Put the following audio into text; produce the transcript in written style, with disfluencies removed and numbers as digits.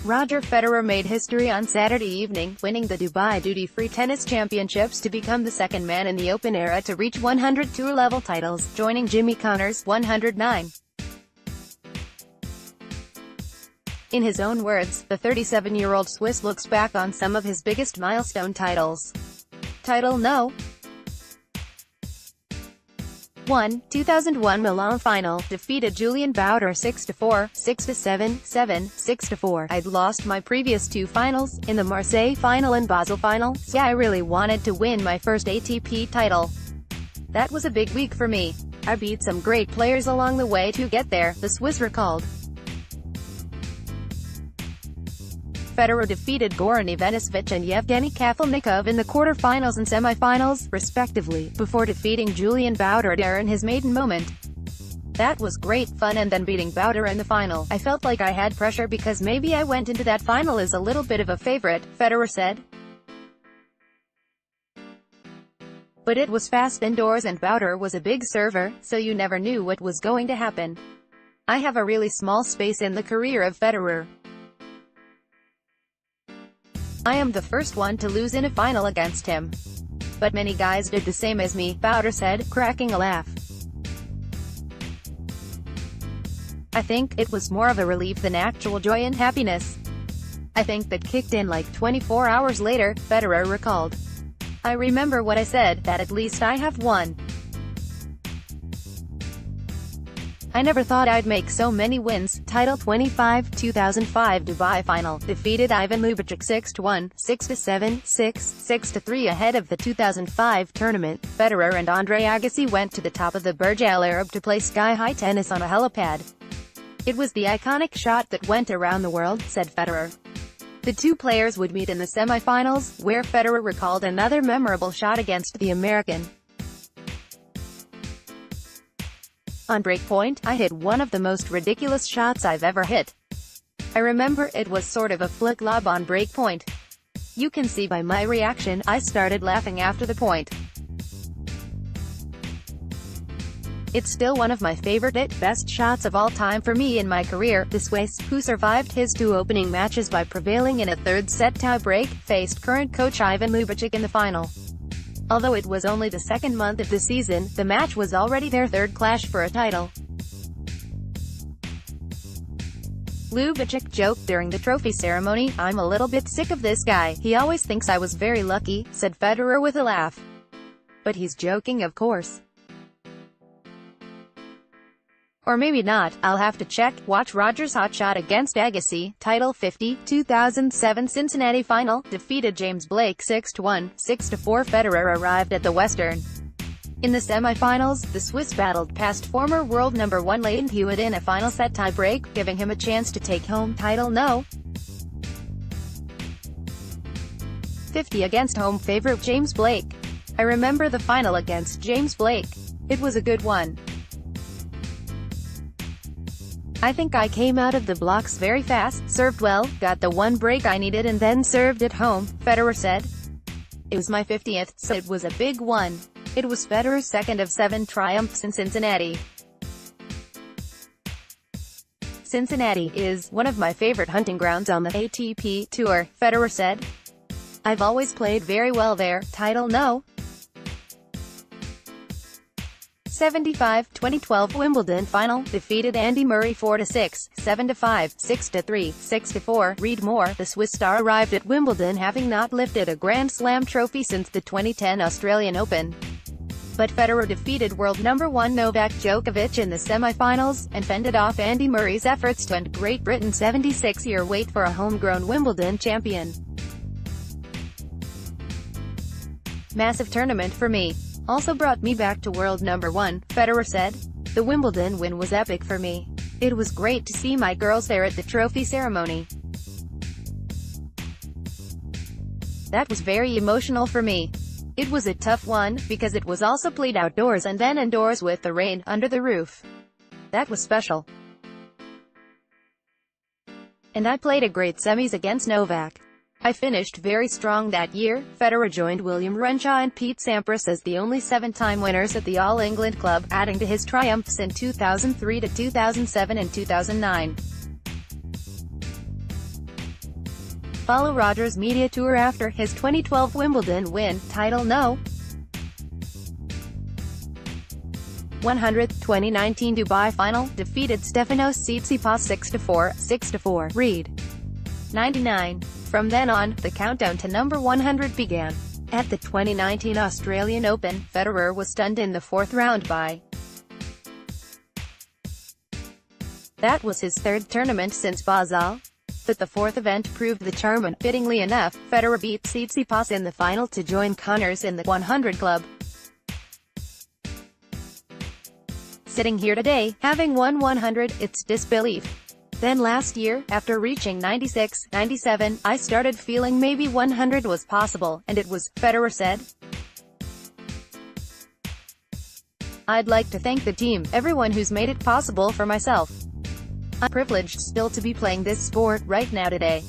Roger Federer made history on Saturday evening, winning the Dubai Duty-Free Tennis Championships to become the second man in the Open era to reach 100 tour-level titles, joining Jimmy Connor's 109. In his own words, the 37-year-old Swiss looks back on some of his biggest milestone titles. Title No. 1. 2001 Milan Final, defeated Julien Boutter 6-4, 6-7, 7, 6-4. I'd lost my previous two finals, in the Marseille Final and Basel Final, so I really wanted to win my first ATP title. That was a big week for me. I beat some great players along the way to get there, the Swiss recalled. Federer defeated Goran Ivanisevic and Yevgeny Kafelnikov in the quarter-finals and semi-finals, respectively, before defeating Julien Boutter in his maiden moment. That was great fun, and then beating Boutter in the final. I felt like I had pressure because maybe I went into that final as a little bit of a favorite, Federer said. But it was fast indoors and Boutter was a big server, so you never knew what was going to happen. I have a really small space in the career of Federer. I am the first one to lose in a final against him. But many guys did the same as me, Boutter said, cracking a laugh. I think it was more of a relief than actual joy and happiness. I think that kicked in like 24 hours later, Federer recalled. I remember what I said, that at least I have won. I never thought I'd make so many wins. Title 25, 2005 Dubai Final, defeated Ivan Lubicic 6-1, 6-7, 6, 6-3 ahead of the 2005 tournament. Federer and Andre Agassi went to the top of the Burj Al Arab to play sky-high tennis on a helipad. It was the iconic shot that went around the world, said Federer. The two players would meet in the semi-finals, where Federer recalled another memorable shot against the American. On breakpoint, I hit one of the most ridiculous shots I've ever hit. I remember it was sort of a flick lob on breakpoint. You can see by my reaction, I started laughing after the point. It's still one of my favorite, best shots of all time for me in my career. The Swiss, who survived his two opening matches by prevailing in a third-set tie-break, faced current coach Ivan Lubicic in the final. Although it was only the second month of the season, the match was already their third clash for a title. Lubicic joked during the trophy ceremony, "I'm a little bit sick of this guy. He always thinks I was very lucky," said Federer with a laugh. But he's joking, of course. Or maybe not, I'll have to check. Watch Roger's hot shot against Agassi. Title 50, 2007 Cincinnati Final, defeated James Blake 6-1, 6-4. Federer arrived at the Western. In the semi-finals, the Swiss battled past former world number 1 Leighton Hewitt in a final set tie-break, giving him a chance to take home title No. 50 against home favorite James Blake. I remember the final against James Blake. It was a good one. I think I came out of the blocks very fast, served well, got the one break I needed and then served it home, Federer said. It was my 50th, so it was a big one. It was Federer's second of 7 triumphs in Cincinnati. Cincinnati is one of my favorite hunting grounds on the ATP Tour, Federer said. I've always played very well there. Title No. 75, 2012 Wimbledon Final, defeated Andy Murray 4-6, 7-5, 6-3, 6-4. Read more. The Swiss star arrived at Wimbledon having not lifted a Grand Slam trophy since the 2010 Australian Open. But Federer defeated world number 1 Novak Djokovic in the semi-finals, and fended off Andy Murray's efforts to end Great Britain's 76-year wait for a homegrown Wimbledon champion. Massive tournament for me. Also brought me back to world number 1, Federer said. The Wimbledon win was epic for me. It was great to see my girls there at the trophy ceremony. That was very emotional for me. It was a tough one, because it was also played outdoors and then indoors with the rain, under the roof. That was special. And I played a great semis against Novak. I finished very strong that year. Federer joined William Renshaw and Pete Sampras as the only 7-time winners at the All England Club, adding to his triumphs in 2003 to 2007 and 2009. follow Roger's media tour after his 2012 Wimbledon win, title No. 100, 2019 Dubai Final, defeated Stefanos Tsitsipas 6-4, 6-4, Reed. 99. From then on, the countdown to number 100 began. At the 2019 Australian Open, Federer was stunned in the fourth round by. That was his third tournament since Basel. But the fourth event proved the charm, and fittingly enough, Federer beat Tsitsipas in the final to join Connors in the 100 club. Sitting here today, having won 100, it's disbelief. Then last year, after reaching 96, 97, I started feeling maybe 100 was possible, and it was, Federer said. I'd like to thank the team, everyone who's made it possible for myself. I'm privileged still to be playing this sport right now today.